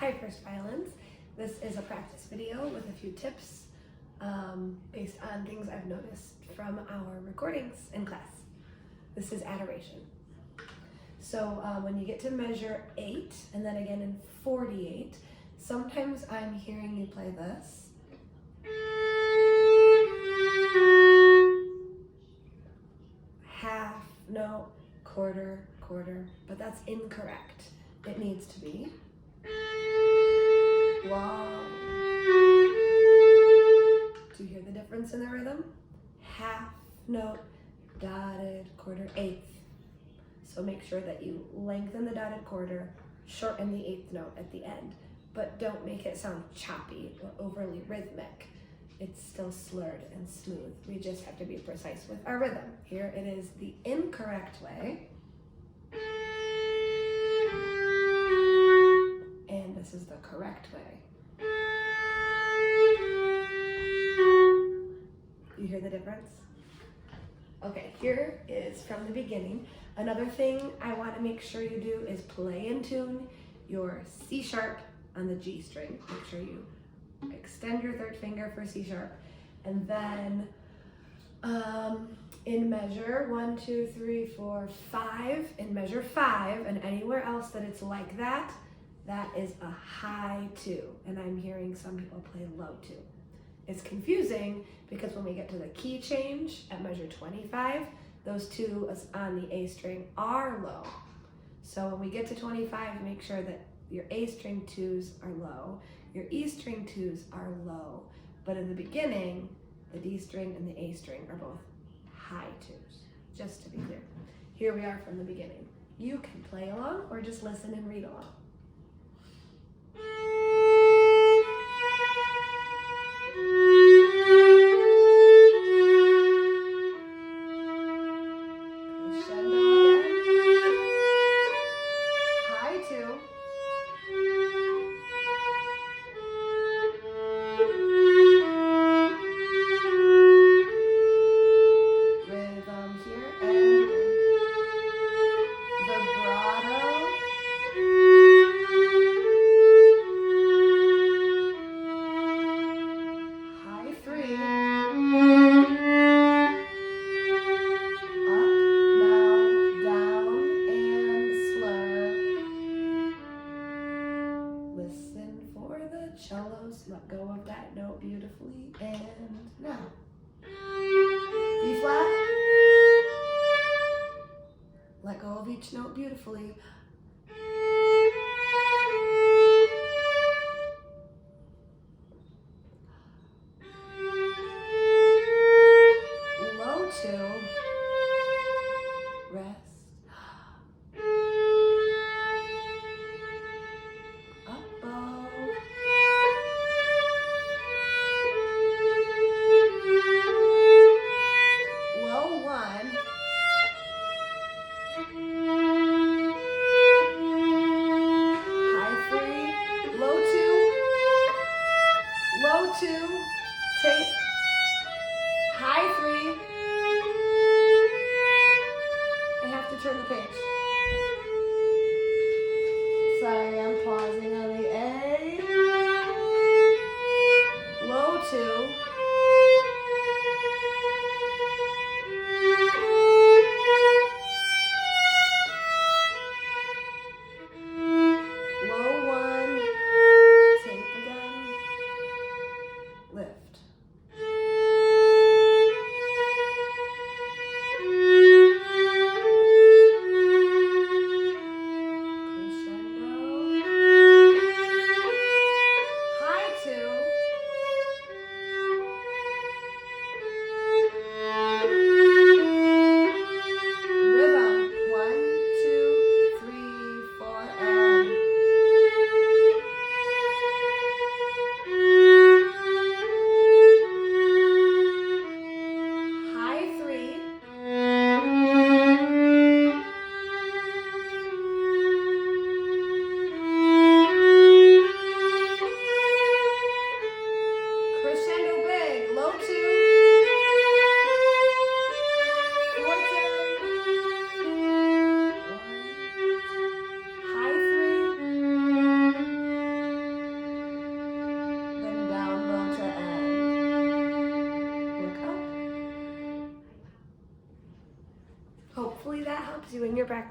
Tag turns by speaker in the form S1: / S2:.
S1: Hi First Violins. This is a practice video with a few tips based on things I've noticed from our recordings in class. This is Adoration. So when you get to measure 8 and then again in 48, sometimes I'm hearing you play this. Half note, quarter, quarter, but that's incorrect. It needs to be long. Do you hear the difference in the rhythm? Half note, dotted, quarter, eighth. So make sure that you lengthen the dotted quarter, shorten the eighth note at the end, but don't make it sound choppy or overly rhythmic. It's still slurred and smooth. We just have to be precise with our rhythm. Here it is the incorrect way. And this is the correct way. You hear the difference? Okay, here is from the beginning. Another thing I want to make sure you do is play in tune your C sharp on the G string. Make sure you extend your third finger for C sharp, and then in measure 1, 2, 3, 4, 5, in measure 5, and anywhere else that it's like that, that is a high 2, and I'm hearing some people play low 2. It's confusing because when we get to the key change at measure 25, those 2 on the A string are low. So when we get to 25, make sure that your A string 2s are low, your E string 2s are low, but in the beginning, the D string and the A string are both high 2s, just to be clear. Here we are from the beginning. You can play along or just listen and read along. Cellos, let go of that note beautifully, and now B flat, let go of each note beautifully, low 2, rest, up bow, low 1, Hopefully that helps you in your practice.